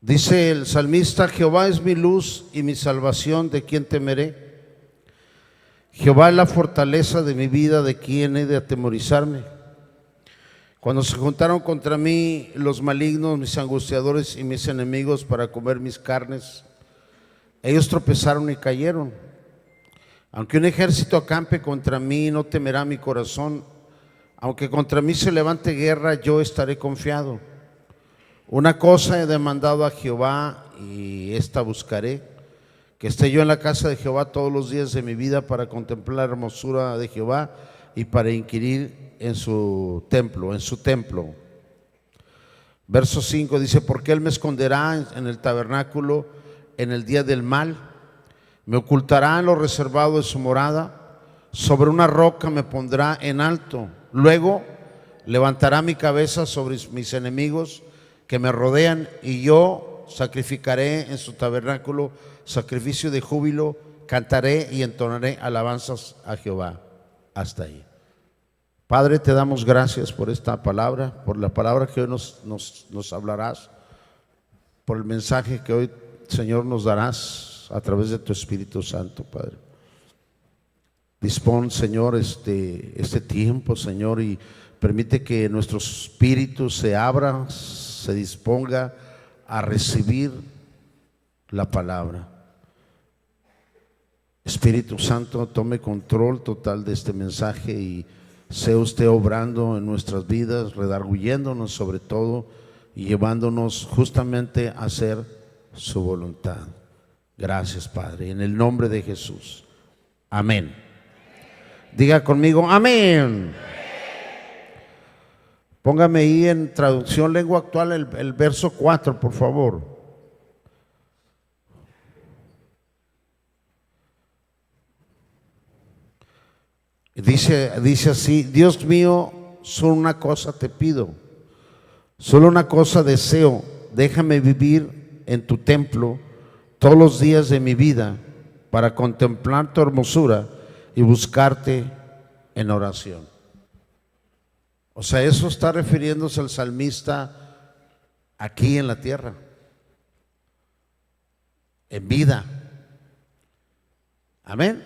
Dice el salmista: Jehová es mi luz y mi salvación, ¿de quién temeré? Jehová es la fortaleza de mi vida, ¿de quién he de atemorizarme? Cuando se juntaron contra mí los malignos, mis angustiadores y mis enemigos para comer mis carnes, ellos tropezaron y cayeron. Aunque un ejército acampe contra mí, no temerá mi corazón. Aunque contra mí se levante guerra, yo estaré confiado. Una cosa he demandado a Jehová y esta buscaré, que esté yo en la casa de Jehová todos los días de mi vida, para contemplar la hermosura de Jehová y para inquirir en su templo. Verso 5 dice: porque él me esconderá en el tabernáculo en el día del mal, me ocultará en lo reservado de su morada, sobre una roca me pondrá en alto. Luego levantará mi cabeza sobre mis enemigos que me rodean, y yo sacrificaré en su tabernáculo sacrificio de júbilo, cantaré y entonaré alabanzas a Jehová. Hasta ahí. Padre, te damos gracias por esta palabra, por la palabra que hoy nos hablarás, por el mensaje que hoy, Señor, nos darás a través de tu Espíritu Santo, Padre. Dispón, Señor, este tiempo, Señor, y permite que nuestro espíritu se abra, se disponga a recibir la palabra. Espíritu Santo, tome control total de este mensaje y sea usted obrando en nuestras vidas, redarguyéndonos sobre todo y llevándonos justamente a hacer su voluntad. Gracias, Padre, en el nombre de Jesús. Amén. Diga conmigo, amén. Póngame ahí en traducción lengua actual el verso 4, por favor. Dice así: Dios mío, solo una cosa te pido, solo una cosa deseo, déjame vivir en tu templo todos los días de mi vida, para contemplar tu hermosura y buscarte en oración. O sea, eso está refiriéndose al salmista aquí en la tierra, en vida. Amén.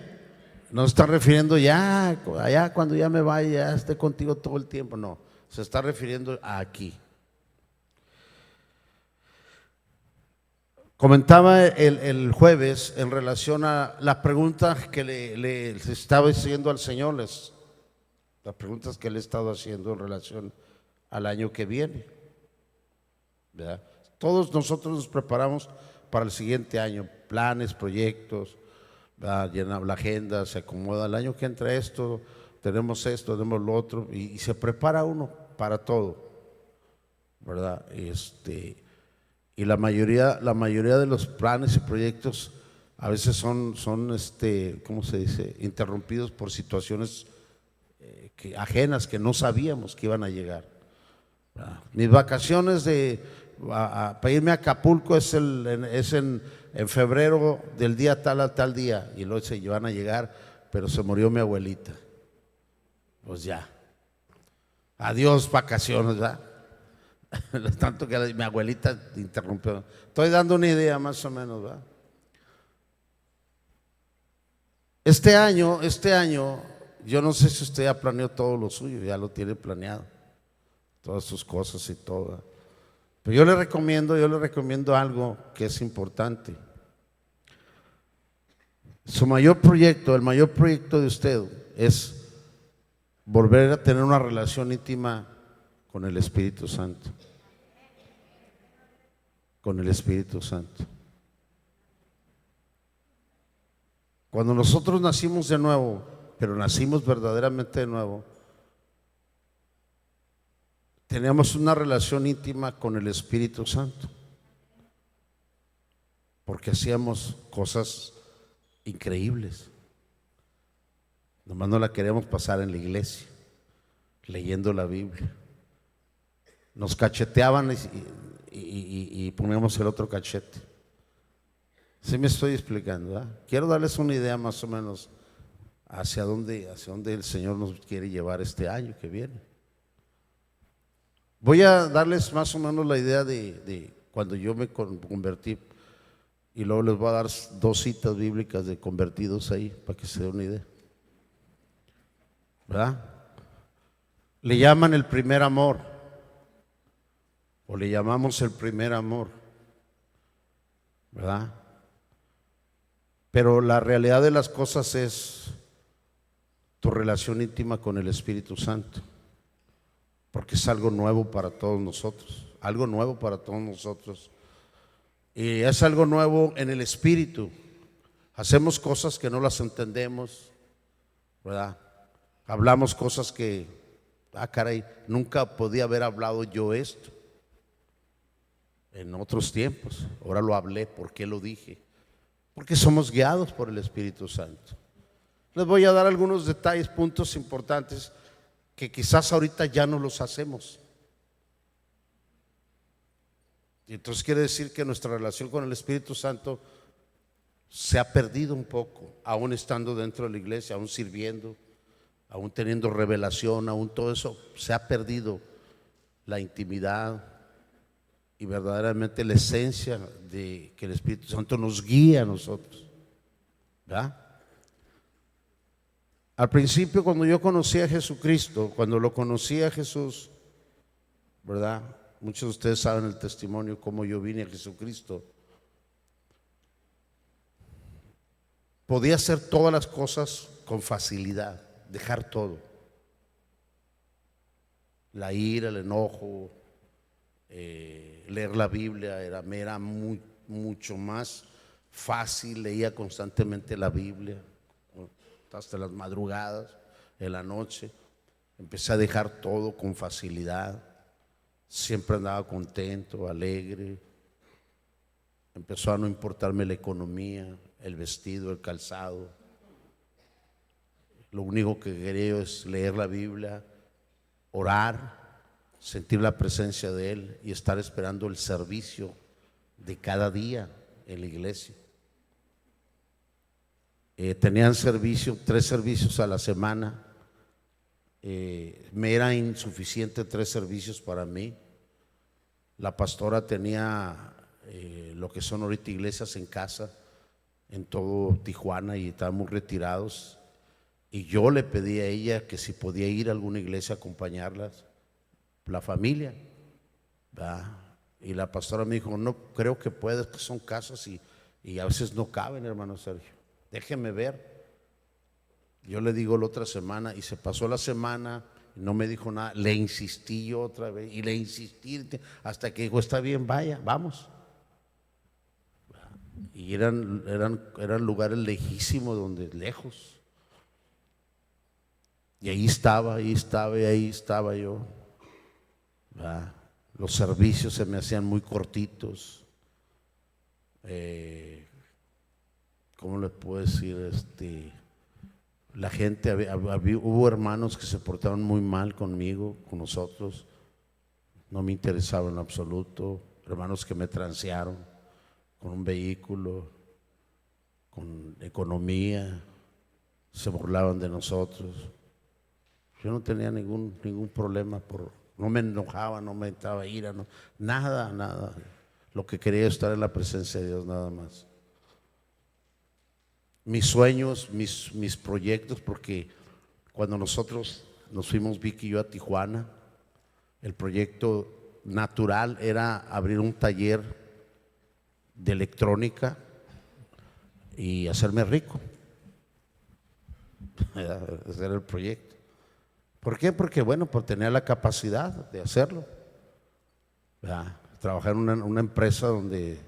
No se está refiriendo ya allá cuando ya me vaya, ya esté contigo todo el tiempo. No, se está refiriendo a aquí. Comentaba el jueves en relación a la pregunta que le estaba haciendo al Señor, las preguntas que le he estado haciendo en relación al año que viene, ¿verdad? Todos nosotros nos preparamos para el siguiente año, planes, proyectos, llena la agenda, se acomoda el año que entra esto, tenemos lo otro, y se prepara uno para todo, ¿verdad? Y la mayoría de los planes y proyectos a veces son ¿cómo se dice?, interrumpidos por situaciones ajenas que no sabíamos que iban a llegar, ¿verdad? Mis vacaciones para irme a Acapulco es en febrero, del día tal a tal día, y luego se van a llegar, pero se murió mi abuelita. Pues ya, adiós vacaciones, ¿verdad? Tanto que mi abuelita interrumpió. Estoy dando una idea más o menos, ¿verdad? Este año, yo no sé si usted ya planeó todo lo suyo, ya lo tiene planeado, todas sus cosas y todo, ¿verdad? Pero yo le recomiendo algo que es importante. El mayor proyecto de usted es volver a tener una relación íntima con el Espíritu Santo. Con el Espíritu Santo. Cuando nosotros nacimos de nuevo, pero nacimos verdaderamente de nuevo, teníamos una relación íntima con el Espíritu Santo, porque hacíamos cosas increíbles. Nomás no la queríamos pasar en la iglesia, leyendo la Biblia. Nos cacheteaban y poníamos el otro cachete. ¿Sí me estoy explicando, ¿verdad? Quiero darles una idea más o menos hacia dónde el Señor nos quiere llevar este año que viene. Voy a darles más o menos la idea de cuando yo me convertí, y luego les voy a dar 2 citas bíblicas de convertidos ahí para que se den una idea, ¿verdad? Le llaman el primer amor, o le llamamos el primer amor, ¿verdad? Pero la realidad de las cosas es tu relación íntima con el Espíritu Santo, porque es algo nuevo para todos nosotros, algo nuevo para todos nosotros. Y es algo nuevo en el Espíritu. Hacemos cosas que no las entendemos, ¿verdad? Hablamos cosas que, caray, nunca podía haber hablado yo esto en otros tiempos. Ahora lo hablé. ¿Por qué lo dije? Porque somos guiados por el Espíritu Santo. Les voy a dar algunos detalles, puntos importantes que quizás ahorita ya no los hacemos. Y entonces quiere decir que nuestra relación con el Espíritu Santo se ha perdido un poco, aún estando dentro de la iglesia, aún sirviendo, aún teniendo revelación, aún todo eso, se ha perdido la intimidad y verdaderamente la esencia de que el Espíritu Santo nos guía a nosotros, ¿verdad? Al principio, cuando yo conocí a Jesucristo, cuando lo conocí a Jesús, ¿verdad? Muchos de ustedes saben el testimonio cómo yo vine a Jesucristo. Podía hacer todas las cosas con facilidad, dejar todo. La ira, el enojo, leer la Biblia me era mucho más fácil. Leía constantemente la Biblia hasta las madrugadas, en la noche. Empecé a dejar todo con facilidad. Siempre andaba contento, alegre. Empezó a no importarme la economía, el vestido, el calzado. Lo único que quería es leer la Biblia, orar, sentir la presencia de Él y estar esperando el servicio de cada día en la iglesia. Tenían 3 servicios a la semana. Me era insuficiente 3 servicios para mí. La pastora tenía lo que son ahorita iglesias en casa en todo Tijuana y estábamos retirados, y yo le pedí a ella que si podía ir a alguna iglesia a acompañarlas, la familia, ¿verdad? Y la pastora me dijo: no creo que puedas, que son casas y a veces no caben, hermano Sergio, déjeme ver. Yo le digo la otra semana, y se pasó la semana, no me dijo nada. Le insistí yo otra vez y le insistí hasta que dijo: está bien, vaya, vamos. Y eran lugares lejísimos, donde lejos. Y ahí estaba yo, ¿verdad? Los servicios se me hacían muy cortitos. ¿Cómo le puedo decir? La gente, hubo hermanos que se portaron muy mal conmigo, con nosotros. No me interesaba en lo absoluto. Hermanos que me transearon con un vehículo, con economía, se burlaban de nosotros. Yo no tenía ningún problema, no me enojaba, no me entraba ira, no, nada. Lo que quería es estar en la presencia de Dios, nada más. Mis sueños, mis proyectos, porque cuando nosotros nos fuimos, Vicky y yo, a Tijuana, el proyecto natural era abrir un taller de electrónica y hacerme rico. Ese era el proyecto. ¿Por qué? Porque por tener la capacidad de hacerlo, ¿verdad? Trabajar en una empresa donde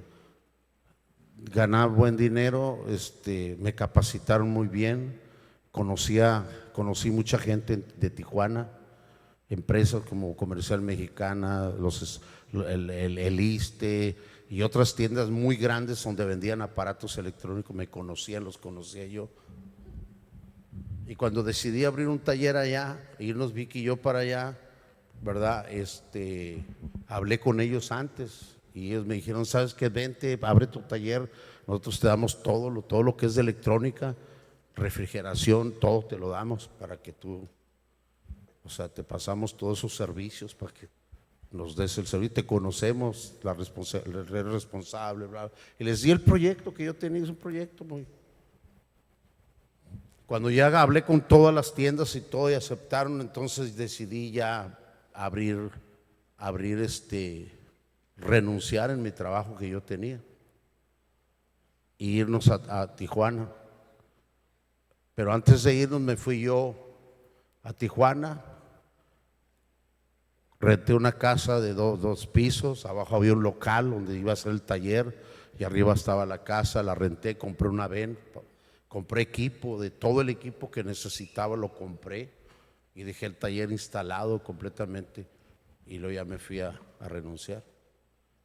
ganaba buen dinero, me capacitaron muy bien, conocí mucha gente de Tijuana, empresas como Comercial Mexicana, el ISSSTE y otras tiendas muy grandes donde vendían aparatos electrónicos. Los conocía yo. Y cuando decidí abrir un taller allá, irnos Vicky y yo para allá, ¿verdad? Hablé con ellos antes y ellos me dijeron: ¿sabes qué? Vente, abre tu taller, nosotros te damos todo lo que es de electrónica, refrigeración, todo te lo damos para que tú, te pasamos todos esos servicios para que nos des el servicio, te conocemos, eres responsable, bla, bla. Y les di el proyecto que yo tenía, es un proyecto muy... Cuando ya hablé con todas las tiendas y todo y aceptaron, entonces decidí ya abrir renunciar en mi trabajo que yo tenía e irnos a Tijuana. Pero antes de irnos me fui yo a Tijuana, renté una casa de dos pisos, abajo había un local donde iba a ser el taller y arriba estaba la casa, la renté, compré una van, compré equipo, de todo el equipo que necesitaba lo compré y dejé el taller instalado completamente y luego ya me fui a renunciar.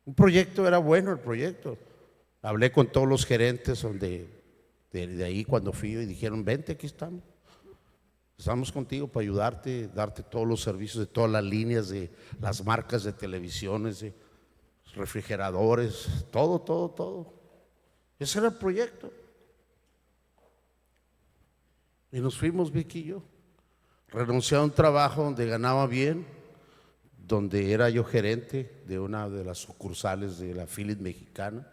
Un proyecto, era bueno el proyecto. Hablé con todos los gerentes de ahí cuando fui y dijeron, vente, aquí estamos. Estamos contigo para ayudarte, darte todos los servicios de todas las líneas, de las marcas de televisiones, de refrigeradores, todo. Ese era el proyecto. Y nos fuimos, Vicky y yo. Renuncié a un trabajo donde ganaba bien, donde era yo gerente de una de las sucursales de la Philips mexicana.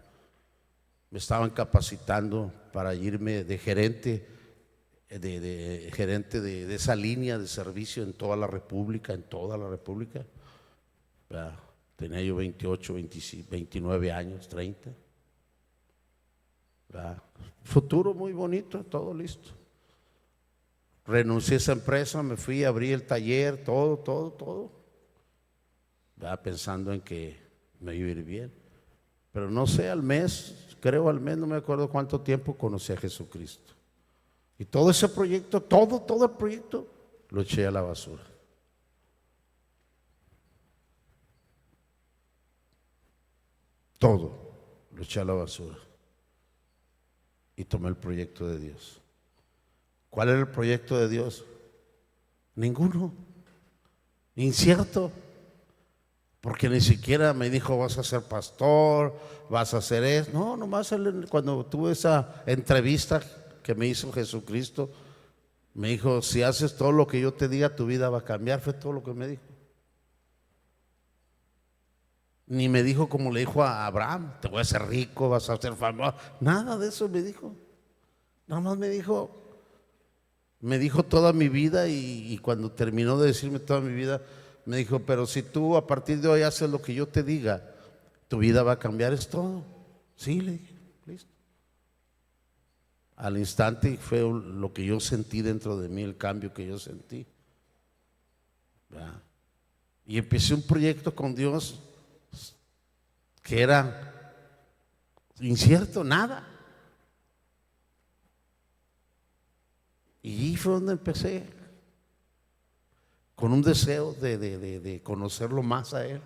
Me estaban capacitando para irme de gerente de esa línea de servicio en toda la República, Tenía yo 28, 25, 29 años, 30. Futuro muy bonito, todo listo. Renuncié a esa empresa, me fui, abrí el taller, todo. Pensando en que me iba a ir bien. Pero no sé, al mes, no me acuerdo cuánto tiempo conocí a Jesucristo. Y todo ese proyecto, todo el proyecto, lo eché a la basura. Todo lo eché a la basura. Y tomé el proyecto de Dios. ¿Cuál era el proyecto de Dios? Ninguno. Incierto. Porque ni siquiera me dijo, vas a ser pastor, vas a hacer eso. No, nomás cuando tuve esa entrevista que me hizo Jesucristo, me dijo, si haces todo lo que yo te diga, tu vida va a cambiar. Fue todo lo que me dijo. Ni me dijo como le dijo a Abraham, te voy a hacer rico, vas a ser famoso. Nada de eso me dijo. Nada más me dijo toda mi vida y cuando terminó de decirme toda mi vida, me dijo, pero si tú a partir de hoy haces lo que yo te diga, tu vida va a cambiar, es todo. Sí, le dije, listo. Al instante fue lo que yo sentí dentro de mí, el cambio que yo sentí. Y empecé un proyecto con Dios que era incierto, nada. Y ahí fue donde empecé, con un deseo de conocerlo más a Él.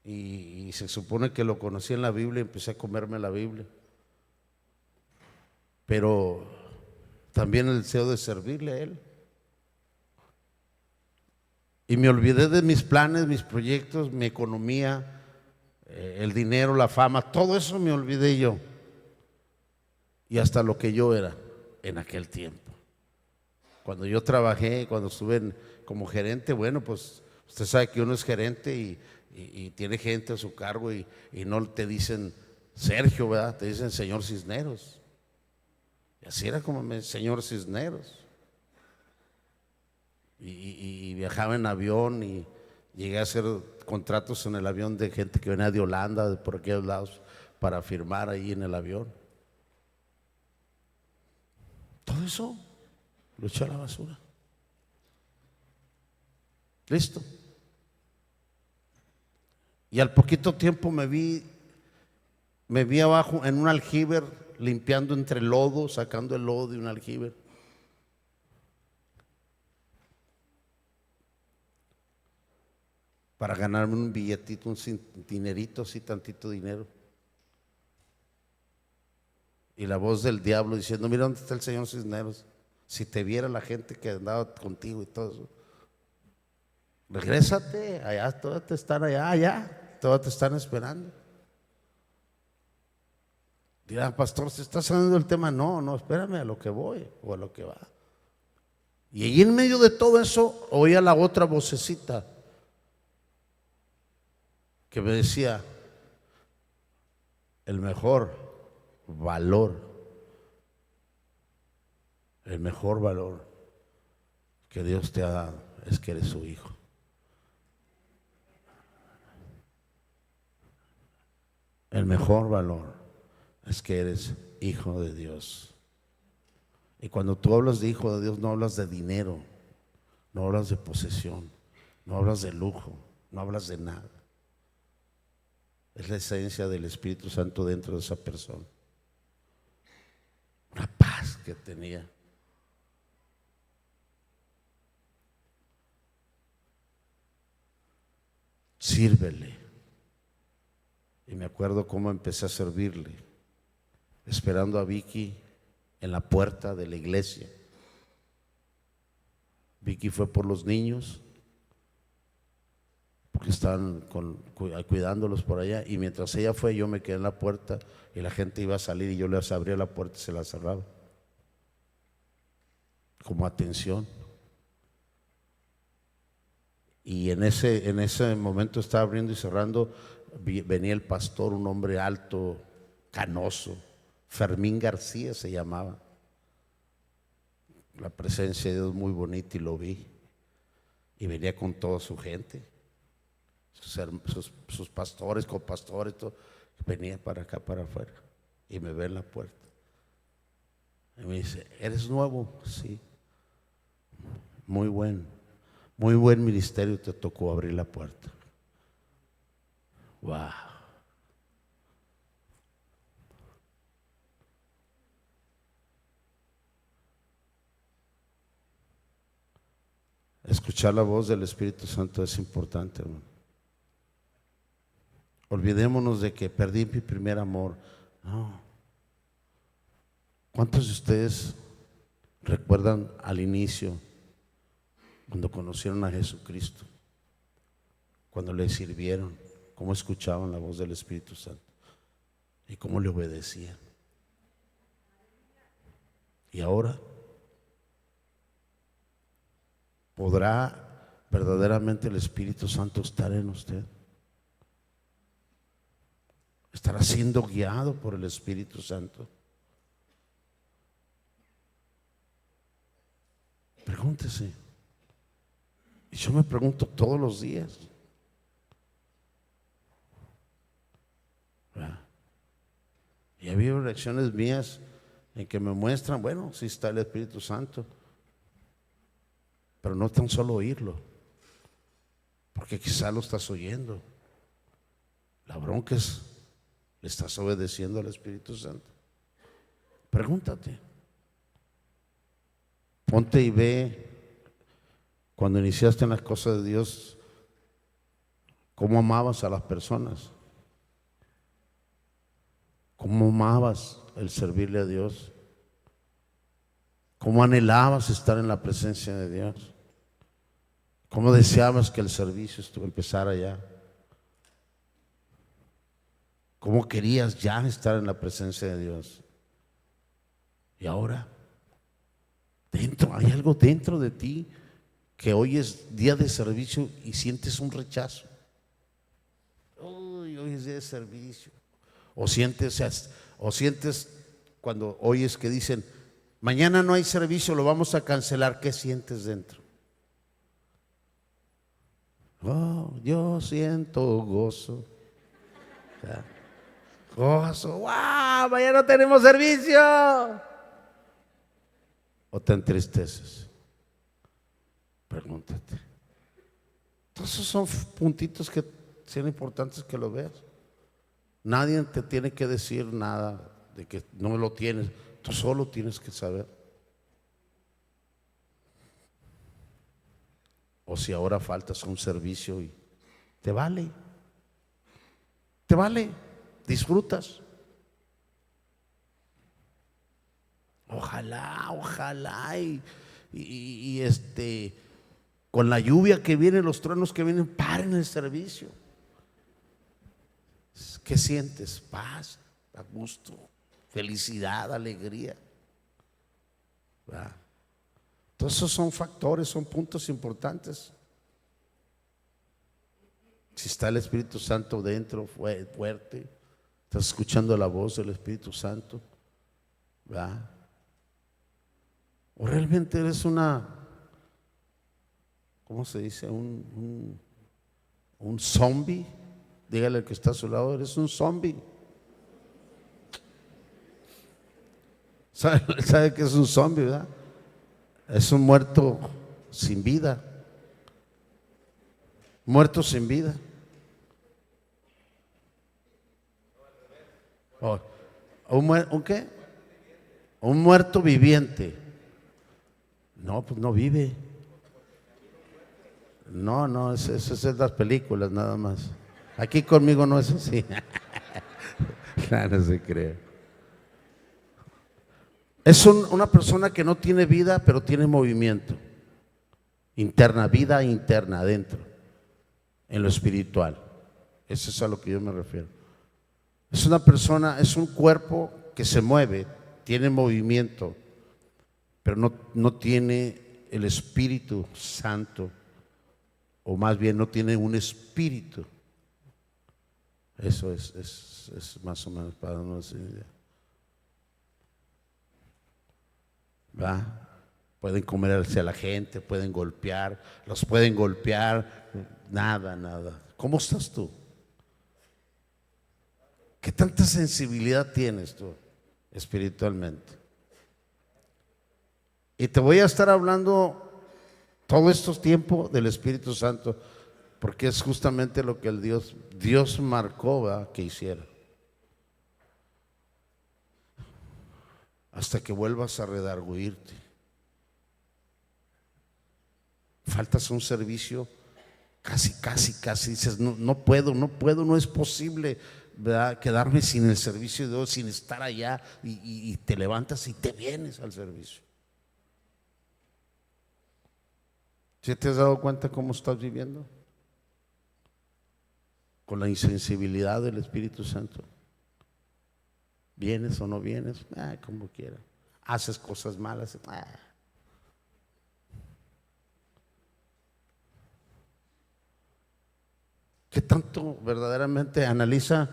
Y se supone que lo conocí en la Biblia y empecé a comerme la Biblia. Pero también el deseo de servirle a Él. Y me olvidé de mis planes, mis proyectos, mi economía, el dinero, la fama, todo eso me olvidé yo. Y hasta lo que yo era en aquel tiempo. Cuando yo trabajé, cuando estuve como gerente, bueno, pues usted sabe que uno es gerente y tiene gente a su cargo y no te dicen Sergio, ¿verdad? Te dicen señor Cisneros. Y así era como señor Cisneros. Y viajaba en avión y llegué a hacer contratos en el avión de gente que venía de Holanda, de por aquellos lados, para firmar ahí en el avión. Todo eso lo eché a la basura. Listo. Y al poquito tiempo me vi abajo en un aljibe, limpiando entre lodo, sacando el lodo de un aljibe. Para ganarme un billetito, un dinerito, así tantito dinero. Y la voz del diablo diciendo, mira dónde está el señor Cisneros. Si te viera la gente que andaba contigo y todo eso. Regrésate, allá todas te están todas te están esperando. Dirá, pastor, ¿se está saliendo el tema? No, espérame a lo que voy o a lo que va. Y ahí en medio de todo eso oía la otra vocecita. que me decía, el mejor valor que Dios te ha dado es que eres su hijo. El mejor valor es que eres hijo de Dios. Y cuando tú hablas de hijo de Dios, no hablas de dinero, no hablas de posesión, no hablas de lujo, no hablas de nada. Es la esencia del Espíritu Santo dentro de esa persona. Una paz que tenía. Sírvele. Y me acuerdo cómo empecé a servirle, esperando a Vicky en la puerta de la iglesia. Vicky fue por los niños, porque estaban cuidándolos por allá, y mientras ella fue, yo me quedé en la puerta y la gente iba a salir y yo les abría la puerta y se la cerraba, como atención. Y en ese momento estaba abriendo y cerrando, venía el pastor, un hombre alto, canoso, Fermín García se llamaba. La presencia de Dios muy bonita, y lo vi. Y venía con toda su gente, sus pastores, copastores, todo. Venía para acá, para afuera, y me ve en la puerta. Y me dice, ¿eres nuevo? Sí. Muy buen ministerio te tocó abrir la puerta. Wow. Escuchar la voz del Espíritu Santo es importante, hermano. Olvidémonos de que perdí mi primer amor. No. ¿Cuántos de ustedes recuerdan al inicio, cuando conocieron a Jesucristo, cuando le sirvieron, cómo escuchaban la voz del Espíritu Santo y cómo le obedecían? Y ahora, ¿podrá verdaderamente el Espíritu Santo estar en usted? ¿Estará siendo guiado por el Espíritu Santo? Pregúntese. Y yo me pregunto todos los días. ¿Verdad? Y ha habido reacciones mías en que me muestran, bueno, sí está el Espíritu Santo, pero no tan solo oírlo, porque quizá lo estás oyendo. La bronca es, ¿le estás obedeciendo al Espíritu Santo? Pregúntate. Ponte y ve, cuando iniciaste en las cosas de Dios, cómo amabas a las personas, cómo amabas el servirle a Dios, cómo anhelabas estar en la presencia de Dios, cómo deseabas que el servicio empezara ya, cómo querías ya estar en la presencia de Dios. Y ahora, hay algo dentro de ti que hoy es día de servicio y sientes un rechazo. Hoy es día de servicio. O sientes cuando oyes que dicen, mañana no hay servicio, lo vamos a cancelar. ¿Qué sientes dentro? Oh, yo siento gozo. Gozo, wow, mañana no tenemos servicio. ¿O te entristeces? Pregúntate. Entonces son puntitos que son importantes que lo veas. Nadie te tiene que decir nada de que no lo tienes. Tú solo tienes que saber. O si ahora faltas a un servicio y te vale. Te vale. Disfrutas. Ojalá y con la lluvia que viene, los truenos que vienen, paren el servicio. ¿Qué sientes? Paz, a gusto, felicidad, alegría. ¿Verdad? Entonces esos son factores, son puntos importantes. Si está el Espíritu Santo dentro, fuerte, estás escuchando la voz del Espíritu Santo, ¿verdad? O realmente eres ¿cómo se dice? Un zombie. Dígale al que está a su lado, eres un zombie. ¿Sabe qué es un zombie, verdad? Es un muerto sin vida. Muerto sin vida. ¿Un qué? Un muerto viviente. No, pues no vive. No, eso es las películas nada más. Aquí conmigo no es así. Claro, no se cree. Es una persona que no tiene vida, pero tiene movimiento. Interna, vida interna, adentro, en lo espiritual. Eso es a lo que yo me refiero. Es una persona, es un cuerpo que se mueve, tiene movimiento, pero no tiene el Espíritu Santo, o más bien no tiene un espíritu. Eso es más o menos para darnos una idea. ¿Va? Pueden comerse a la gente, pueden golpear, los pueden golpear, nada. ¿Cómo estás tú? ¿Qué tanta sensibilidad tienes tú espiritualmente? Y te voy a estar hablando todo estos tiempos del Espíritu Santo, porque es justamente lo que Dios marcó, ¿verdad?, que hiciera. Hasta que vuelvas a redarguirte. Faltas un servicio, casi, dices, no puedo, no es posible, ¿verdad?, quedarme sin el servicio de Dios, sin estar allá, y te levantas y te vienes al servicio. ¿Sí te has dado cuenta cómo estás viviendo? Con la insensibilidad del Espíritu Santo. ¿Vienes o no vienes? Como quieras. Haces cosas malas. ¿Qué tanto verdaderamente analiza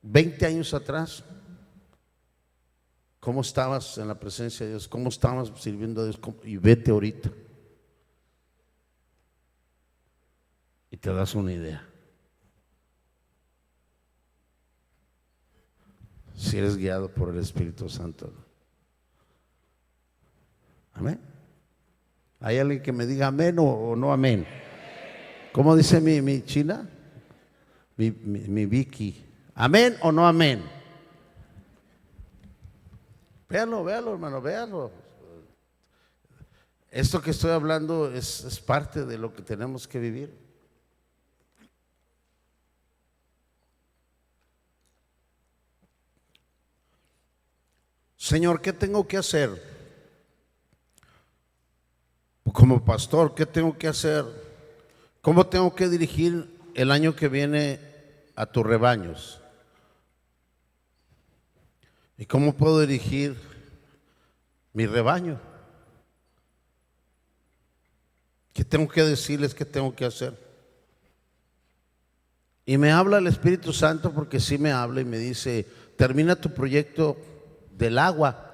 20 años atrás? ¿Cómo estabas en la presencia de Dios? ¿Cómo estabas sirviendo a Dios? Y vete ahorita. Y te das una idea. Si eres guiado por el Espíritu Santo. Amén. ¿Hay alguien que me diga amén o no amén? ¿Cómo dice mi china? Mi Vicky. ¿Amén o no amén? Véalo, hermano, véalo. Esto que estoy hablando es parte de lo que tenemos que vivir. Señor, ¿qué tengo que hacer? Como pastor, ¿qué tengo que hacer? ¿Cómo tengo que dirigir el año que viene a tus rebaños? ¿Y cómo puedo dirigir mi rebaño? ¿Qué tengo que decirles? ¿Qué tengo que hacer? Y me habla el Espíritu Santo, porque sí me habla y me dice: termina tu proyecto del agua.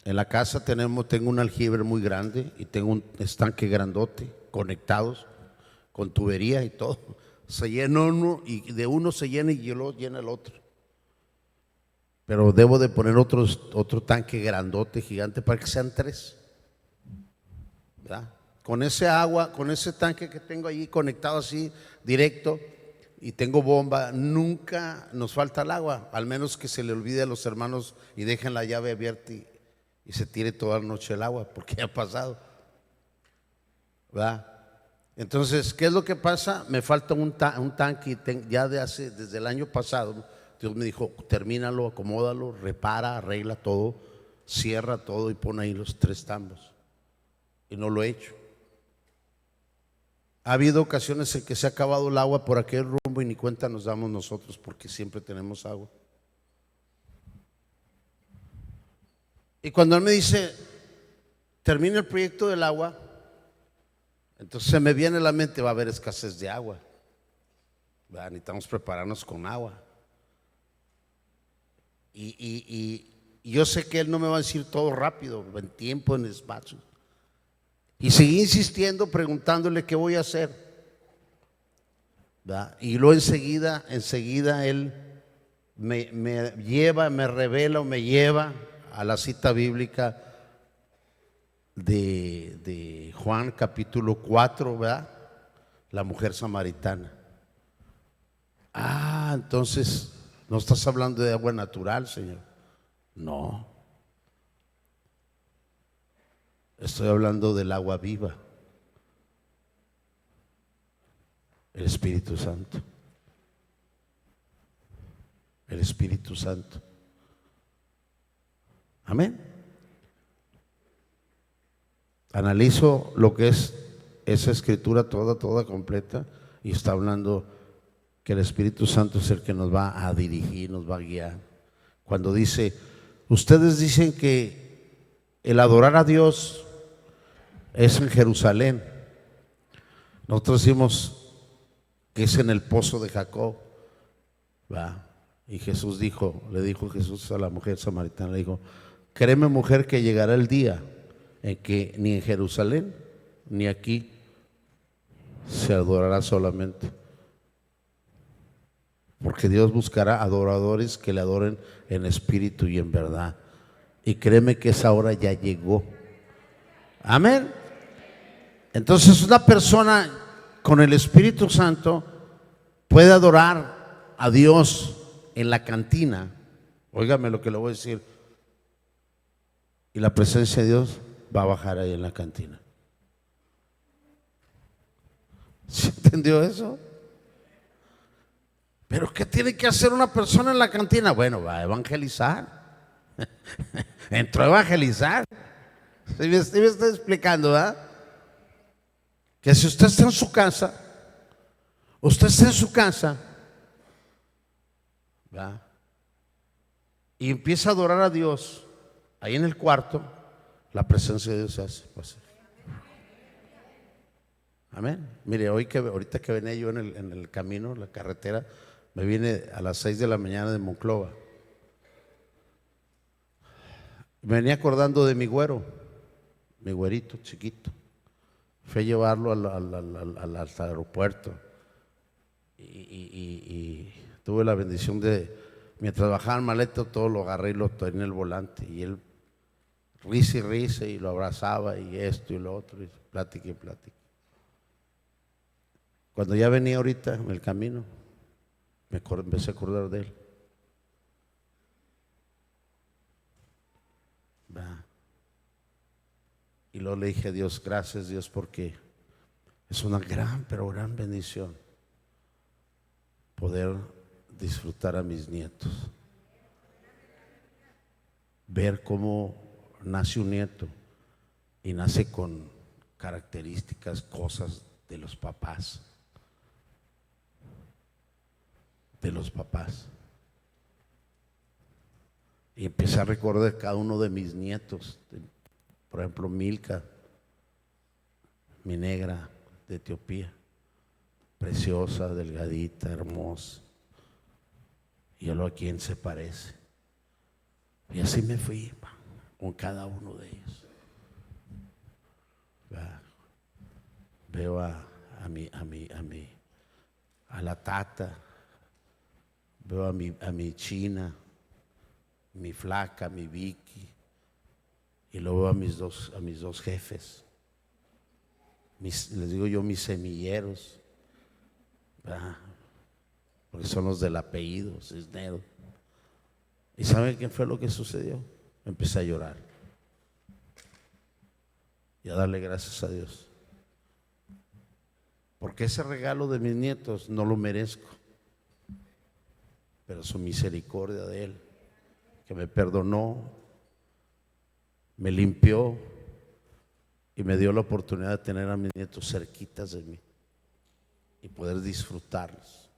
En la casa tengo un aljibe muy grande y tengo un estanque grandote, conectados con tubería y todo. Se llena uno y de uno se llena y lo llena el otro. Pero debo de poner otro tanque grandote, gigante, para que sean 3. ¿Verdad? Con ese agua, con ese tanque que tengo allí conectado así, directo, y tengo bomba, nunca nos falta el agua, al menos que se le olvide a los hermanos y dejen la llave abierta y se tire toda la noche el agua, porque ya ha pasado. ¿Verdad? Entonces, ¿qué es lo que pasa? Me falta un tanque ya desde el año pasado. Dios me dijo: termínalo, acomódalo, repara, arregla todo, cierra todo y pon ahí los 3 tambos. Y no lo he hecho. Ha habido ocasiones en que se ha acabado el agua por aquel rumbo y ni cuenta nos damos nosotros, porque siempre tenemos agua. Y cuando él me dice: termina el proyecto del agua, Entonces se me viene a la mente, va a haber escasez de agua, ¿verdad? Necesitamos prepararnos con agua. Y yo sé que Él no me va a decir todo rápido, en tiempo, en espacio. Y seguí insistiendo, preguntándole qué voy a hacer, ¿verdad? Y luego enseguida Él me lleva, me revela o me lleva a la cita bíblica de Juan capítulo 4, ¿verdad? La mujer samaritana. Entonces, ¿no estás hablando de agua natural, Señor? No, estoy hablando del agua viva, el Espíritu Santo. El Espíritu Santo. Amén. Analizo lo que es esa escritura toda completa, y está hablando que el Espíritu Santo es el que nos va a dirigir, nos va a guiar. Cuando dice, ustedes dicen que el adorar a Dios es en Jerusalén, nosotros decimos que es en el pozo de Jacob, ¿va? Y Jesús le dijo Jesús a la mujer samaritana, le dijo, créeme, mujer, que llegará el día en que ni en Jerusalén ni aquí se adorará solamente, porque Dios buscará adoradores que le adoren en espíritu y en verdad. Y créeme que esa hora ya llegó. Amén. Entonces una persona con el Espíritu Santo puede adorar a Dios en la cantina. Óigame lo que le voy a decir. Y la presencia de Dios va a bajar ahí en la cantina. ¿Sí entendió eso? ¿Pero qué tiene que hacer una persona en la cantina? Bueno, va a evangelizar. Entró a evangelizar. ¿Sí me está explicando, verdad? Que si usted está en su casa, ¿verdad? Y empieza a adorar a Dios ahí en el cuarto, la presencia de Dios se hace. Amén. Mire, ahorita que venía yo en el camino, la carretera, me vine a las 6 de la mañana de Monclova. Me venía acordando de mi güerito chiquito. Fui a llevarlo al aeropuerto y tuve la bendición de, mientras bajaba el maleto, todo lo agarré y lo tenía en el volante, y él risa y lo abrazaba y esto y lo otro, y plática y plática. Cuando ya venía ahorita en el camino, empecé a acordar de él. Y luego le dije a Dios, gracias Dios, porque es una gran, pero gran bendición poder disfrutar a mis nietos, ver cómo nace un nieto y nace con características, cosas de los papás. Y empecé a recordar cada uno de mis nietos. Por ejemplo, Milka, mi negra de Etiopía, preciosa, delgadita, hermosa. Y yo, ¿a quién se parece? Y así me fui con cada uno de ellos. Veo a la Tata, veo a mi China, mi Flaca, mi Vicky, y luego veo a mis dos jefes, les digo yo, mis semilleros, ¿verdad? Porque son los del apellido Cisneros. ¿Y saben qué fue lo que sucedió? Empecé a llorar y a darle gracias a Dios, porque ese regalo de mis nietos no lo merezco, pero su misericordia de Él, que me perdonó, me limpió y me dio la oportunidad de tener a mis nietos cerquitas de mí y poder disfrutarlos.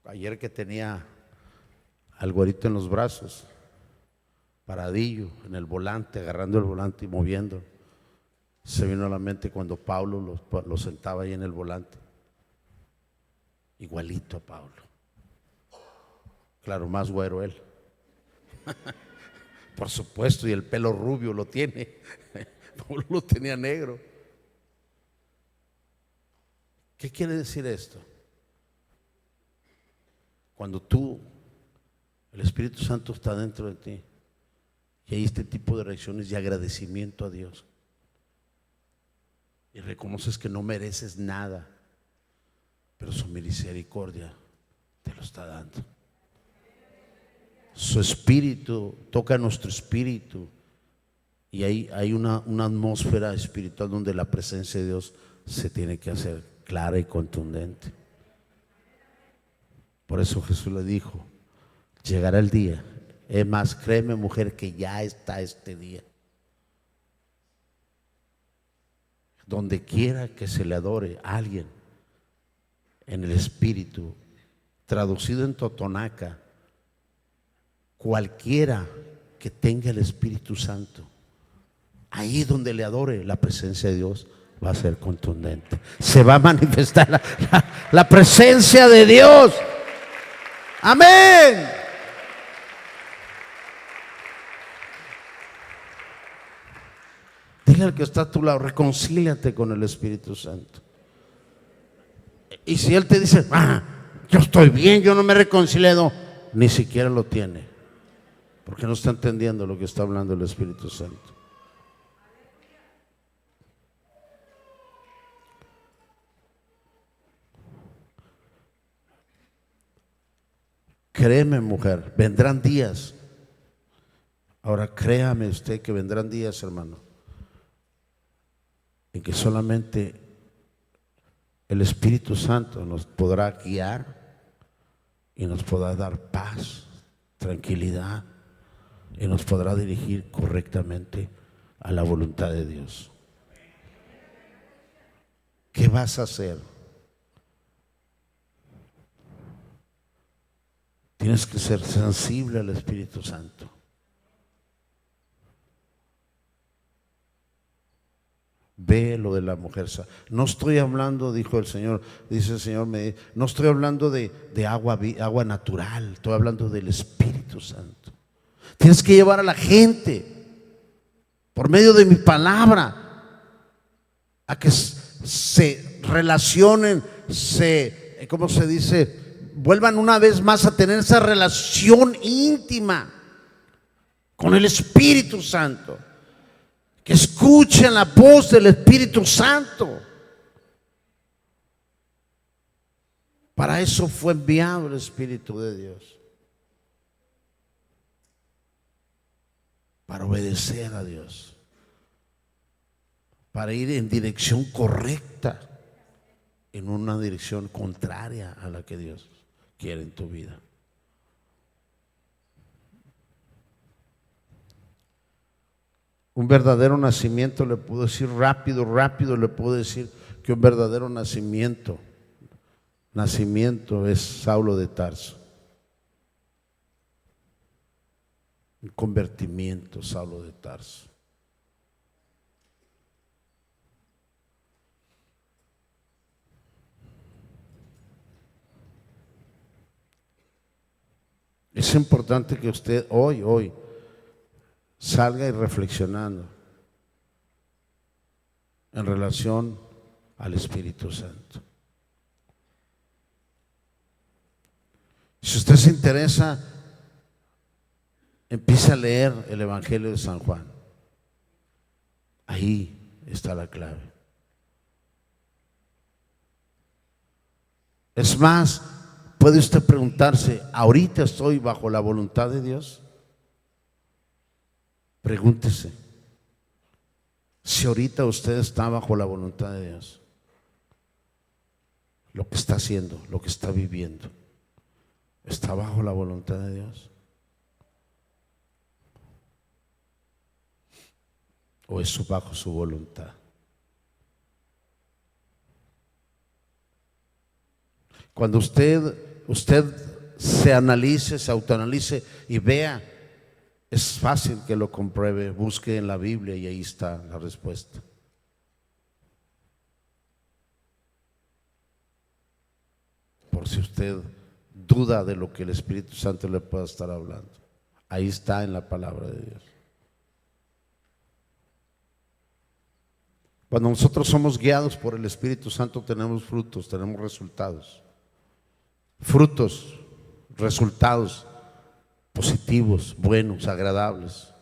Ayer que tenía al güerito en los brazos, paradillo en el volante, agarrando el volante y moviendo, Se vino a la mente cuando Pablo lo sentaba ahí en el volante, igualito a Pablo. Claro, más güero él. Por supuesto, y el pelo rubio lo tiene. Pablo lo tenía negro. ¿Qué quiere decir esto? Cuando el Espíritu Santo está dentro de ti y hay este tipo de reacciones de agradecimiento a Dios y reconoces que no mereces nada, pero su misericordia te lo está dando. Su espíritu toca nuestro espíritu y hay una atmósfera espiritual donde la presencia de Dios se tiene que hacer clara y contundente. Por eso Jesús le dijo: llegará el día, es más, créeme mujer, que ya está este día, donde quiera que se le adore a alguien en el espíritu, traducido en totonaca, cualquiera que tenga el Espíritu Santo, ahí donde le adore, la presencia de Dios va a ser contundente. Se va a manifestar la presencia de Dios. Amén. Dile al que está a tu lado: reconcíliate con el Espíritu Santo. Y si él te dice: yo estoy bien, yo no me he reconciliado, ni siquiera lo tiene, porque no está entendiendo lo que está hablando el Espíritu Santo. Créeme, mujer, vendrán días. Ahora créame usted que vendrán días, hermano, en que solamente el Espíritu Santo nos podrá guiar y nos podrá dar paz, tranquilidad, y nos podrá dirigir correctamente a la voluntad de Dios. ¿Qué vas a hacer? Tienes que ser sensible al Espíritu Santo. Ve lo de la mujer. No estoy hablando, dijo el Señor, dice el Señor, no estoy hablando de agua natural, estoy hablando del Espíritu Santo. Tienes que llevar a la gente, por medio de mi palabra, a que se relacionen, ¿cómo se dice? Vuelvan una vez más a tener esa relación íntima con el Espíritu Santo. Que escuchen la voz del Espíritu Santo. Para eso fue enviado el Espíritu de Dios, para obedecer a Dios, para ir en dirección correcta, en una dirección contraria a la que Dios quiere en tu vida. Un verdadero nacimiento, le puedo decir rápido, le puedo decir que un verdadero nacimiento es Saulo de Tarso. Un convertimiento, Saulo de Tarso. Es importante que usted hoy salga y reflexionando en relación al Espíritu Santo. Si usted se interesa, empiece a leer el Evangelio de San Juan. Ahí está la clave. Es más, puede usted preguntarse: ¿ahorita estoy bajo la voluntad de Dios? Pregúntese si ahorita usted está bajo la voluntad de Dios. Lo que está haciendo, lo que está viviendo, ¿está bajo la voluntad de Dios? ¿O es bajo su voluntad? Cuando usted se analice, se autoanalice y vea, es fácil que lo compruebe. Busque en la Biblia y ahí está la respuesta. por si usted duda de lo que el Espíritu Santo le pueda estar hablando. Ahí está en la palabra de Dios. Cuando nosotros somos guiados por el Espíritu Santo tenemos frutos, tenemos resultados. Frutos, resultados positivos, buenos, agradables.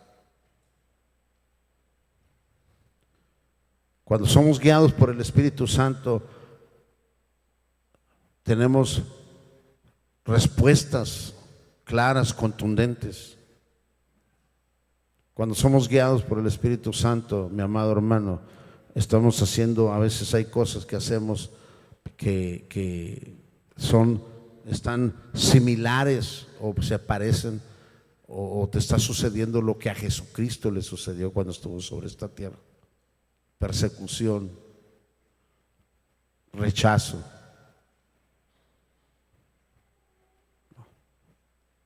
Cuando somos guiados por el Espíritu Santo tenemos respuestas claras, contundentes. Cuando somos guiados por el Espíritu Santo, mi amado hermano, estamos haciendo, a veces hay cosas que hacemos que están similares o se parecen, o te está sucediendo lo que a Jesucristo le sucedió cuando estuvo sobre esta tierra: persecución, rechazo,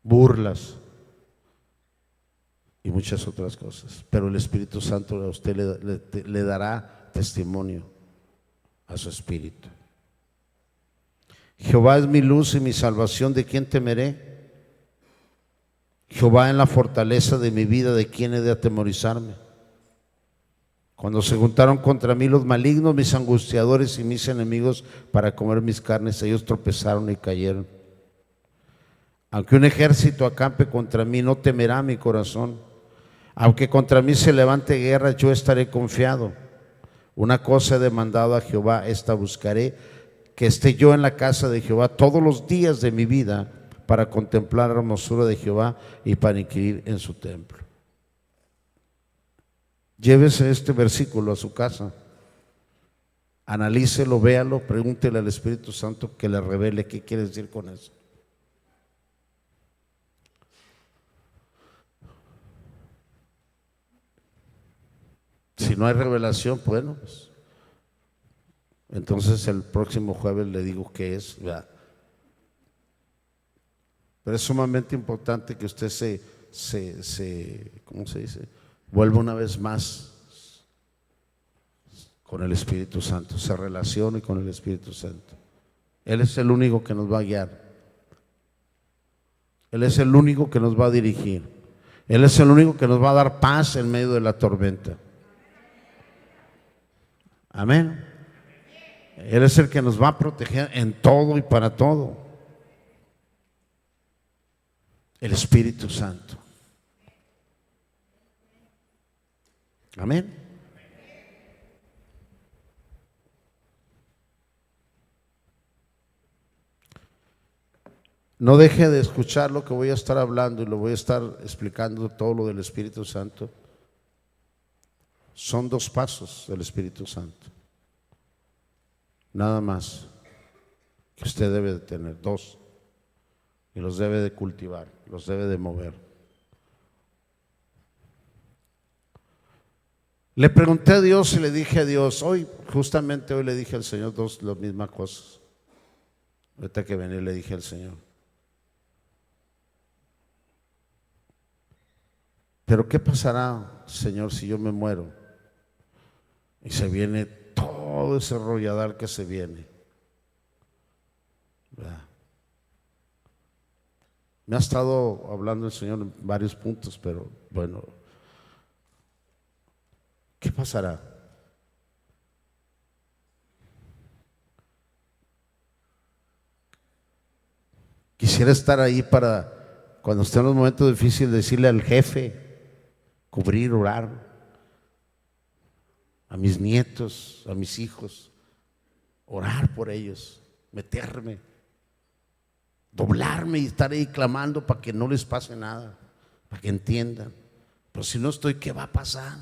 burlas y muchas otras cosas. Pero el Espíritu Santo a usted le dará testimonio a su espíritu. Jehová es mi luz y mi salvación, ¿de quién temeré? Jehová es la fortaleza de mi vida, ¿de quién he de atemorizarme? Cuando se juntaron contra mí los malignos, mis angustiadores y mis enemigos para comer mis carnes, ellos tropezaron y cayeron. Aunque un ejército acampe contra mí, no temerá mi corazón. Aunque contra mí se levante guerra, yo estaré confiado. Una cosa he demandado a Jehová, esta buscaré, que esté yo en la casa de Jehová todos los días de mi vida, para contemplar la hermosura de Jehová y para inquirir en su templo. Llévese este versículo a su casa, analícelo, véalo, pregúntele al Espíritu Santo que le revele qué quiere decir con eso. Si no hay revelación, bueno, pues, entonces el próximo jueves le digo qué es, ¿verdad? Pero es sumamente importante que usted ¿cómo se dice? Vuelva una vez más con el Espíritu Santo, se relacione con el Espíritu Santo. Él es el único que nos va a guiar. Él es el único que nos va a dirigir. Él es el único que nos va a dar paz en medio de la tormenta. Amén. Él es el que nos va a proteger en todo y para todo. El Espíritu Santo. Amén. No deje de escuchar lo que voy a estar hablando y lo voy a estar explicando todo lo del Espíritu Santo. Son 2 pasos del Espíritu Santo. Nada más que usted debe de tener 2 y los debe de cultivar, los debe de mover. Le pregunté a Dios y le dije a Dios, justamente hoy le dije al Señor las mismas cosas. Ahorita que venía le dije al Señor, pero ¿qué pasará, Señor, si yo me muero? Y se viene todo ese rolladar que se viene, ¿verdad? Me ha estado hablando el Señor en varios puntos, pero bueno, ¿qué pasará? Quisiera estar ahí para, cuando esté en los momentos difíciles, decirle al jefe, cubrir, orar, a mis nietos, a mis hijos, orar por ellos, meterme, doblarme y estar ahí clamando para que no les pase nada, para que entiendan. Pero si no estoy, ¿qué va a pasar?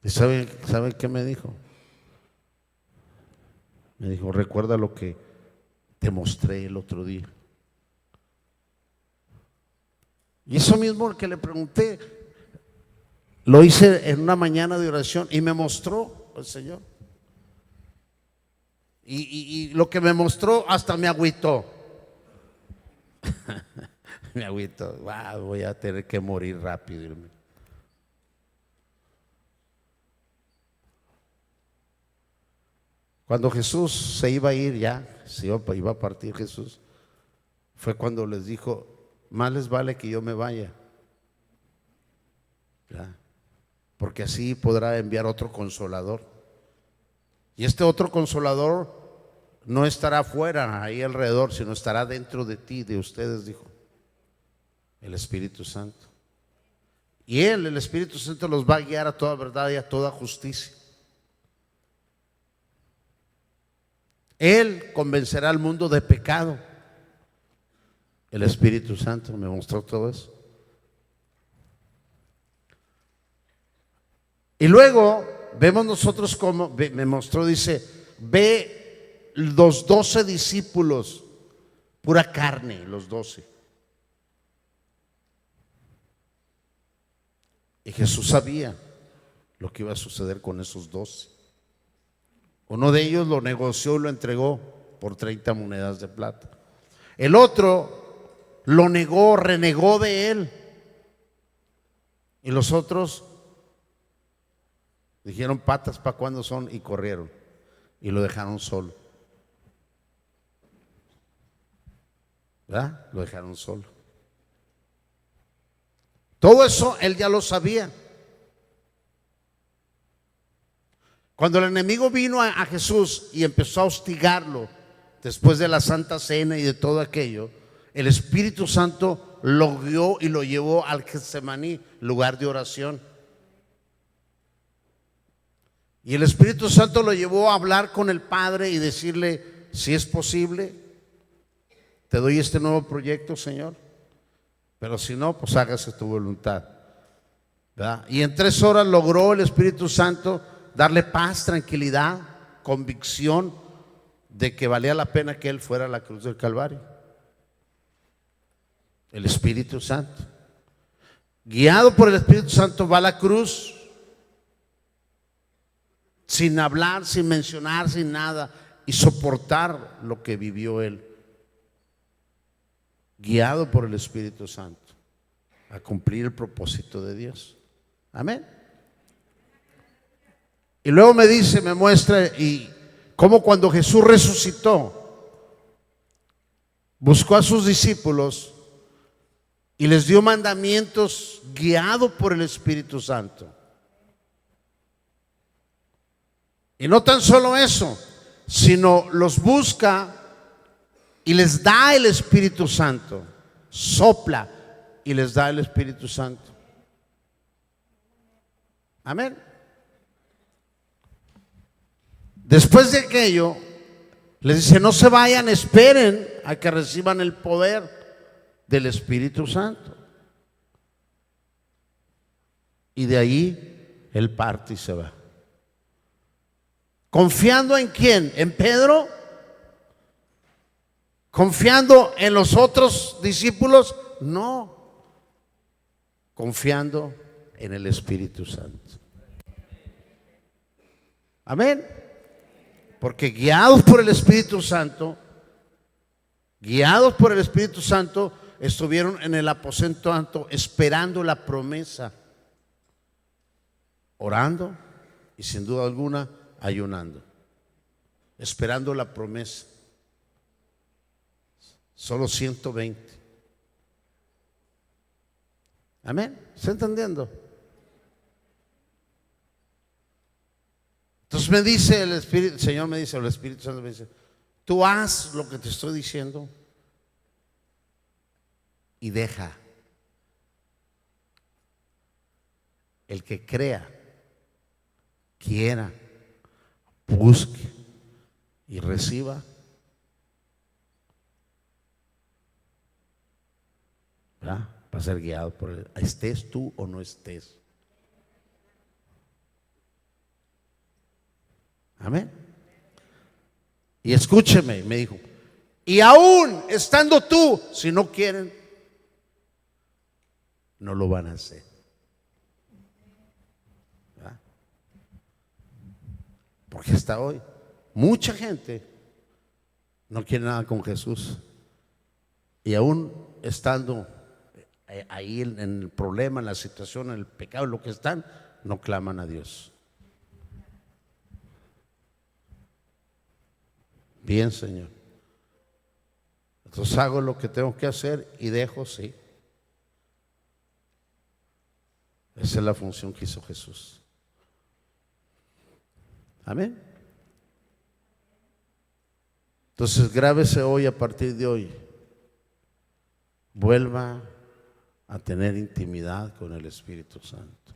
¿Y sabe qué me dijo? Me dijo, recuerda lo que te mostré el otro día. Y eso mismo que le pregunté, lo hice en una mañana de oración y me mostró el Señor. Y lo que me mostró hasta me agüitó. Me agüitó. Voy a tener que morir rápido. Cuando Jesús se iba a ir ya, iba a partir Jesús, fue cuando les dijo: más les vale que yo me vaya, ¿ya? Porque así podrá enviar otro consolador. Y este otro consolador no estará afuera, ahí alrededor, sino estará dentro de ti, de ustedes, dijo el Espíritu Santo. Y Él, el Espíritu Santo, los va a guiar a toda verdad y a toda justicia. Él convencerá al mundo de pecado. El Espíritu Santo me mostró todo eso. Y luego vemos nosotros como me mostró, dice, ve los 12 discípulos, pura carne, los 12. Y Jesús sabía lo que iba a suceder con esos 12. Uno de ellos lo negoció y lo entregó por 30 monedas de plata. El otro lo negó, renegó de él. Y los otros dijeron: patas, ¿para cuándo son? Y corrieron y lo dejaron solo. ¿Verdad? Lo dejaron solo. Todo eso él ya lo sabía. Cuando el enemigo vino a Jesús y empezó a hostigarlo después de la Santa Cena y de todo aquello, el Espíritu Santo lo guió y lo llevó al Getsemaní, lugar de oración. Y el Espíritu Santo lo llevó a hablar con el Padre y decirle: si es posible, te doy este nuevo proyecto, Señor, pero si no, pues hágase tu voluntad, ¿verdad? Y en 3 horas logró el Espíritu Santo darle paz, tranquilidad, convicción de que valía la pena que él fuera a la cruz del Calvario. El Espíritu Santo, guiado por el Espíritu Santo, va a la cruz sin hablar, sin mencionar, sin nada, y soportar lo que vivió él, guiado por el Espíritu Santo a cumplir el propósito de Dios. Amén. Y luego me dice, me muestra, y como cuando Jesús resucitó, buscó a sus discípulos y les dio mandamientos guiado por el Espíritu Santo. Y no tan solo eso, sino los busca y les da el Espíritu Santo, sopla y les da el Espíritu Santo. Amén. Después de aquello, les dice: no se vayan, esperen a que reciban el poder del Espíritu Santo. Y de ahí él parte y se va. ¿Confiando en quién? ¿En Pedro? ¿Confiando en los otros discípulos? No. Confiando en el Espíritu Santo. Amén. Porque guiados por el Espíritu Santo, estuvieron en el aposento alto esperando la promesa, orando y sin duda alguna ayunando, esperando la promesa. Solo 120. Amén. ¿Está entendiendo? Entonces me dice el Espíritu, el Señor me dice, el Espíritu Santo me dice: tú haz lo que te estoy diciendo y deja. El que crea, quiera, busque y reciba, ¿verdad? Va a ser guiado por él, estés tú o no estés. Amén. Y escúcheme, me dijo: y aún estando tú, si no quieren, no lo van a hacer. ¿Verdad? Porque hasta hoy mucha gente no quiere nada con Jesús, y aún estando ahí en el problema, en la situación, en el pecado, en lo que están, no claman a Dios. Bien, Señor. Entonces hago lo que tengo que hacer y dejo, sí. Esa es la función que hizo Jesús. Amén. Entonces grábese hoy, a partir de hoy, vuelva a tener intimidad con el Espíritu Santo.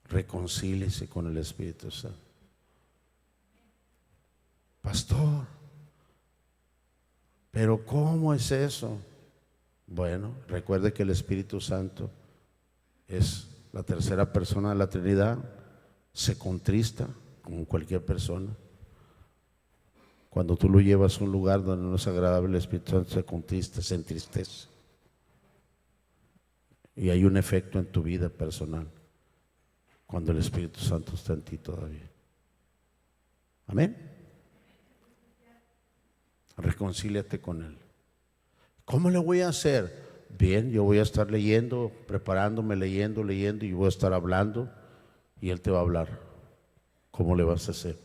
Reconcíliese con el Espíritu Santo. Pastor, pero ¿cómo es eso? Bueno, recuerde que el Espíritu Santo es la tercera persona de la Trinidad, se contrista como cualquier persona. Cuando tú lo llevas a un lugar donde no es agradable, el Espíritu Santo se contrista, se entristece. Y hay un efecto en tu vida personal cuando el Espíritu Santo está en ti todavía. Amén. Reconcíliate con Él. ¿Cómo le voy a hacer? Bien, yo voy a estar leyendo, preparándome, leyendo, y voy a estar hablando y Él te va a hablar. ¿Cómo le vas a hacer?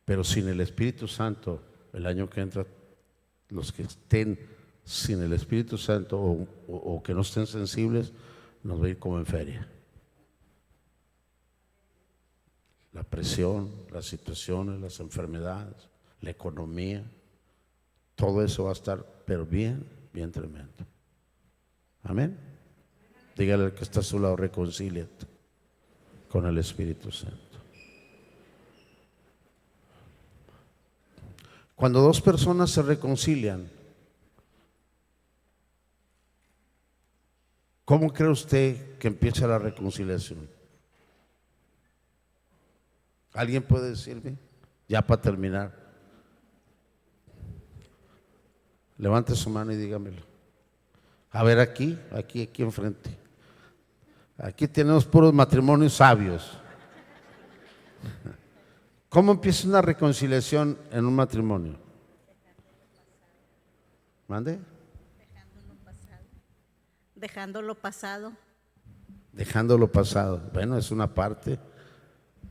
Pero sin el Espíritu Santo, el año que entra, los que estén sin el Espíritu Santo o que no estén sensibles, nos va a ir como en feria. La presión, las situaciones, las enfermedades, la economía, todo eso va a estar, pero bien, bien tremendo. Amén. Dígale al que está a su lado, reconcíliate con el Espíritu Santo. Cuando dos personas se reconcilian, ¿cómo cree usted que empieza la reconciliación? ¿Alguien puede decirme? Ya para terminar. Levante su mano y dígamelo. A ver, aquí enfrente. Aquí tenemos puros matrimonios sabios. ¿Cómo empieza una reconciliación en un matrimonio? ¿Mande? Dejándolo pasado. Dejándolo pasado. Bueno, es una parte.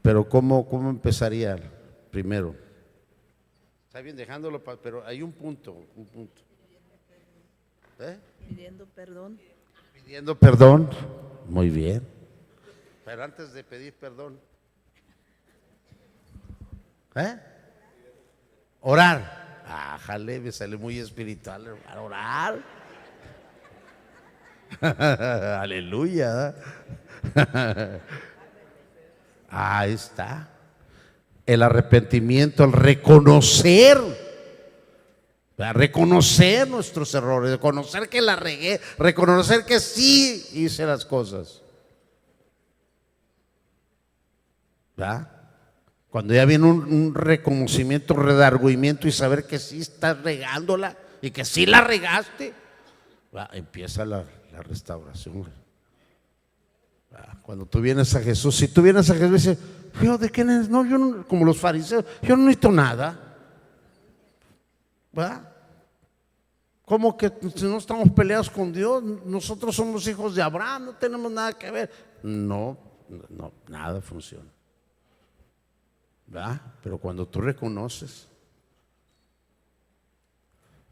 Pero ¿cómo empezaría primero? Está bien, dejándolo pasado, pero hay un punto. Pidiendo perdón. Pidiendo perdón. Muy bien. Pero antes de pedir perdón, orar. Jale, me sale muy espiritual, hermano. Orar. Aleluya. Ahí está. El arrepentimiento, el reconocer nuestros errores, reconocer que la regué, reconocer que sí hice las cosas. ¿Verdad? Cuando ya viene un reconocimiento, redargüimiento y saber que sí estás regándola y que sí la regaste, empieza la restauración. Cuando tú vienes a Jesús, si tú vienes a Jesús y dices, yo de qué no, yo no, como los fariseos, yo no necesito nada. ¿Verdad? ¿Cómo que si no estamos peleados con Dios? Nosotros somos hijos de Abraham, no tenemos nada que ver. No, nada funciona. ¿Verdad? Pero cuando tú reconoces,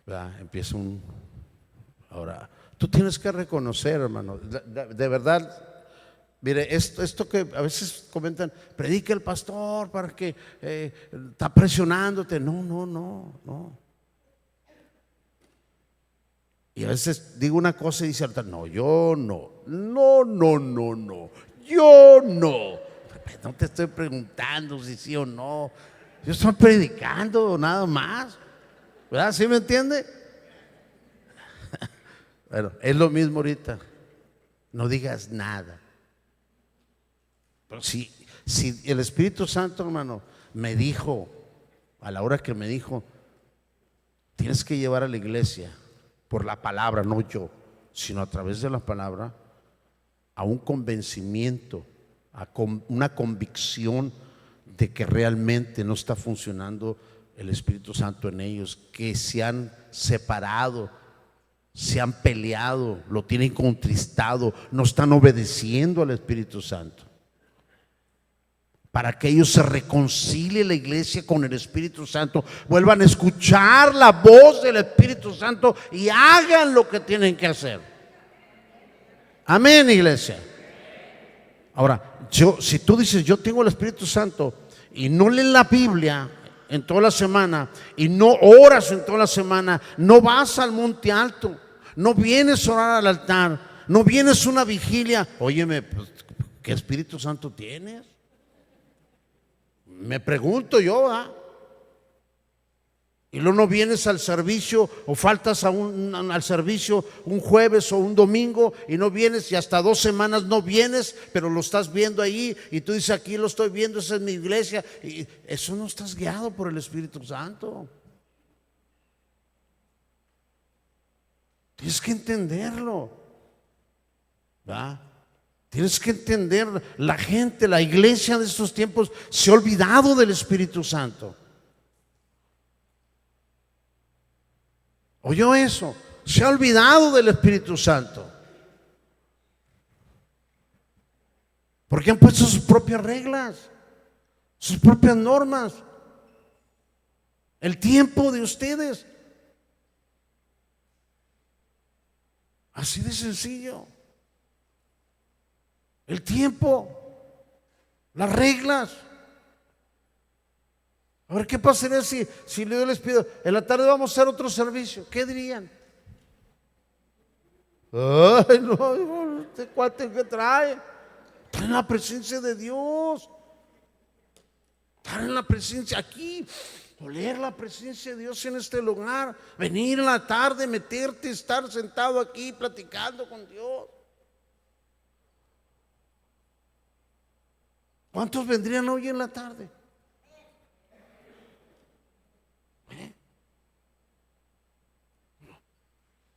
¿verdad? Empieza ahora, tú tienes que reconocer, hermano, de verdad. Mire, esto que a veces comentan, predica el pastor para que está presionándote. No. Y a veces digo una cosa y dice otra, no, yo no. Yo no. No te estoy preguntando si sí o no. Yo estoy predicando nada más. ¿Verdad? ¿Sí me entiende? Bueno, es lo mismo ahorita. No digas nada. Pero si el Espíritu Santo, hermano, me dijo, a la hora que me dijo, tienes que llevar a la iglesia por la palabra, no yo, sino a través de la palabra, a un convencimiento, a una convicción de que realmente no está funcionando el Espíritu Santo en ellos, que se han separado, se han peleado, lo tienen contristado, no están obedeciendo al Espíritu Santo. para que ellos se reconcilien la iglesia con el Espíritu Santo, vuelvan a escuchar la voz del Espíritu Santo y hagan lo que tienen que hacer. Amén, iglesia. Ahora, si tú dices, yo tengo el Espíritu Santo y no lees la Biblia en toda la semana y no oras en toda la semana, no vas al monte alto, no vienes a orar al altar, no vienes a una vigilia, óyeme, pues, ¿qué Espíritu Santo tienes? Me pregunto yo, y luego no vienes al servicio o faltas al servicio un jueves o un domingo y no vienes y hasta 2 semanas no vienes, pero lo estás viendo ahí y tú dices, aquí lo estoy viendo, esa es mi iglesia, y eso no estás guiado por el Espíritu Santo. Tienes que entenderlo, ¿va? Tienes que entender, la gente, la iglesia de estos tiempos se ha olvidado del Espíritu Santo. ¿Oyó eso? Se ha olvidado del Espíritu Santo. Porque han puesto sus propias reglas, sus propias normas. El tiempo de ustedes. Así de sencillo. El tiempo, las reglas. A ver, ¿qué pasaría si yo les pido, en la tarde vamos a hacer otro servicio? ¿Qué dirían? Ay, no, este cuate que trae. Está en la presencia de Dios. Estar en la presencia aquí, oler la presencia de Dios en este lugar, venir en la tarde, meterte, estar sentado aquí platicando con Dios. ¿Cuántos vendrían hoy en la tarde?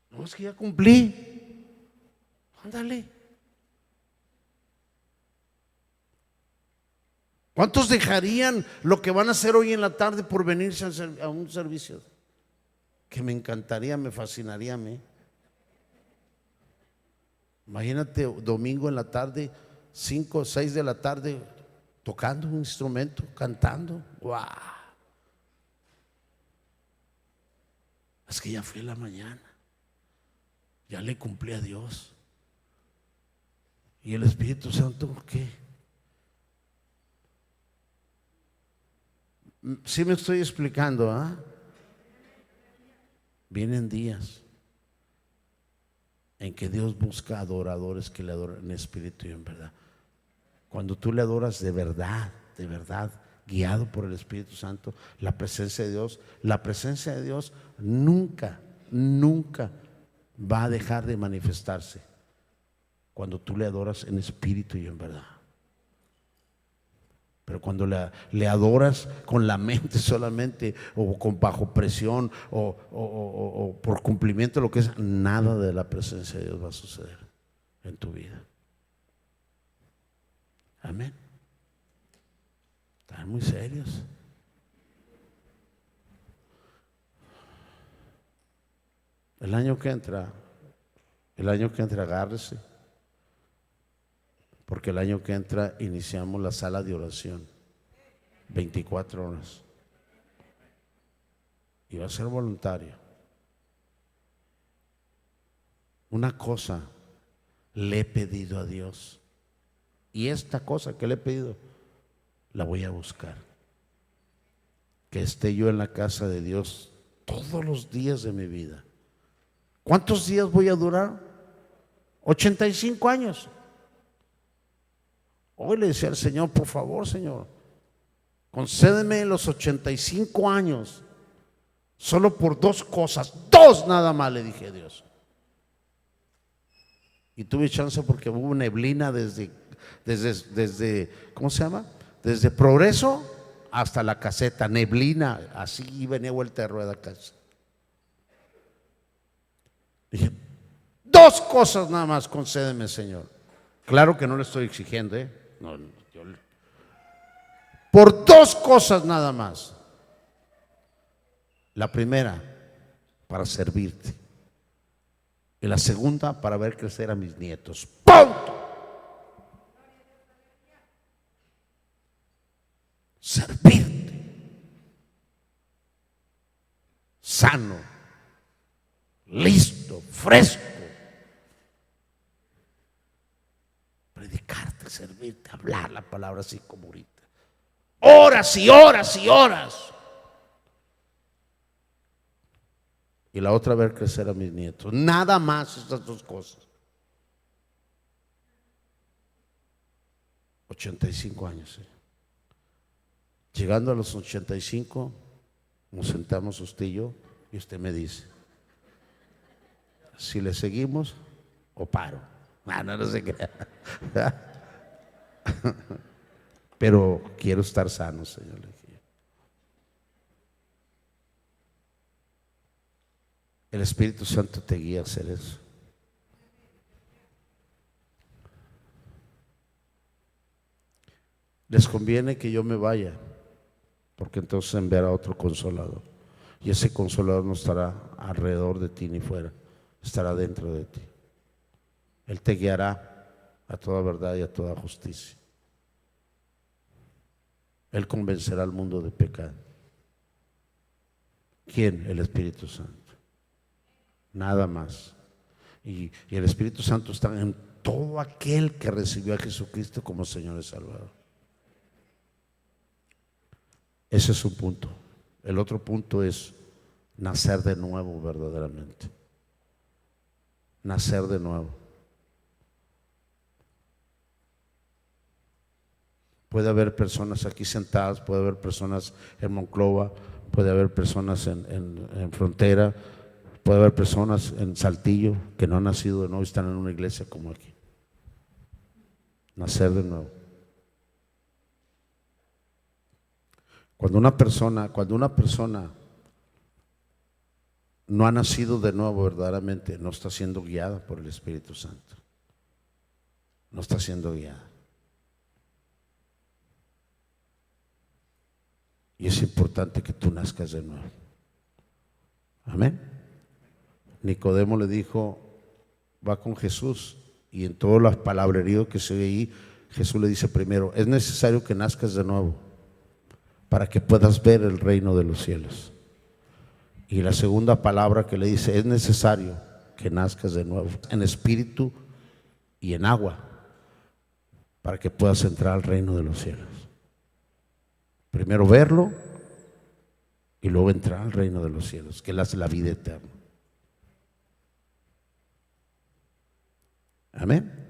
No, es que ya cumplí. Ándale. ¿Cuántos dejarían lo que van a hacer hoy en la tarde por venirse a un servicio? Que me encantaría, me fascinaría a mí. Imagínate domingo en la tarde, 5 o 6 de la tarde, tocando un instrumento, cantando. ¡Wow! Es que ya fui en la mañana. Ya le cumplí a Dios. ¿Y el Espíritu Santo qué? ¿Sí me estoy explicando? Vienen días en que Dios busca adoradores que le adoran en espíritu y en verdad. Cuando tú le adoras de verdad, guiado por el Espíritu Santo, la presencia de Dios nunca va a dejar de manifestarse cuando tú le adoras en espíritu y en verdad. Pero cuando le adoras con la mente solamente, o con bajo presión, o por cumplimiento, lo que es, nada de la presencia de Dios va a suceder en tu vida. Amén. Están muy serios. El año que entra, agárrese, porque el año que entra iniciamos la sala de oración, 24 horas, y va a ser voluntario. Una cosa le he pedido a Dios, y esta cosa que le he pedido la voy a buscar, que esté yo en la casa de Dios todos los días de mi vida. ¿Cuántos días voy a durar? 85 años. Hoy le decía al Señor, por favor, Señor, concédeme los 85 años, solo por 2 cosas, 2 nada más, le dije a Dios. Y tuve chance porque hubo neblina desde ¿cómo se llama? Desde Progreso hasta la Caseta, neblina, así venía vuelta de rueda casi. Dije, 2 cosas nada más concédeme, Señor. Claro que no le estoy exigiendo, no, por 2 cosas nada más. La primera, para servirte, y la segunda, para ver crecer a mis nietos. ¡Punto! servirte, sano, listo, fresco, predicarte, servirte, hablar la palabra así como ahorita, horas y horas y horas. Y la otra, ver crecer a mis nietos. Nada más estas dos cosas. 85 años. ¿Sí? Llegando a los 85, nos sentamos usted y yo, y usted me dice, si le seguimos o paro. No se crea. Pero quiero estar sano, Señor. El Espíritu Santo te guía a hacer eso. Les conviene que yo me vaya, porque entonces enviará otro consolador. Y ese consolador no estará alrededor de ti ni fuera, estará dentro de ti. Él te guiará a toda verdad y a toda justicia. Él convencerá al mundo de pecado. ¿Quién? El Espíritu Santo. Nada más. Y el Espíritu Santo está en todo aquel que recibió a Jesucristo como Señor y Salvador. Ese es un punto. El otro punto es nacer de nuevo verdaderamente. Nacer de nuevo. Puede haber personas aquí sentadas, puede haber personas en Monclova, puede haber personas en Frontera, puede haber personas en Saltillo que no han nacido de nuevo y están en una iglesia como aquí. Nacer de nuevo. Cuando una persona no ha nacido de nuevo verdaderamente, no está siendo guiada por el Espíritu Santo. No está siendo guiada. Y es importante que tú nazcas de nuevo. Amén. Nicodemo le dijo, va con Jesús, y en todas las palabrerías que se ve ahí, Jesús le dice primero, es necesario que nazcas de nuevo para que puedas ver el reino de los cielos. Y la segunda palabra que le dice, es necesario que nazcas de nuevo en espíritu y en agua para que puedas entrar al reino de los cielos. Primero verlo y luego entrar al reino de los cielos, que es la vida eterna. Amén.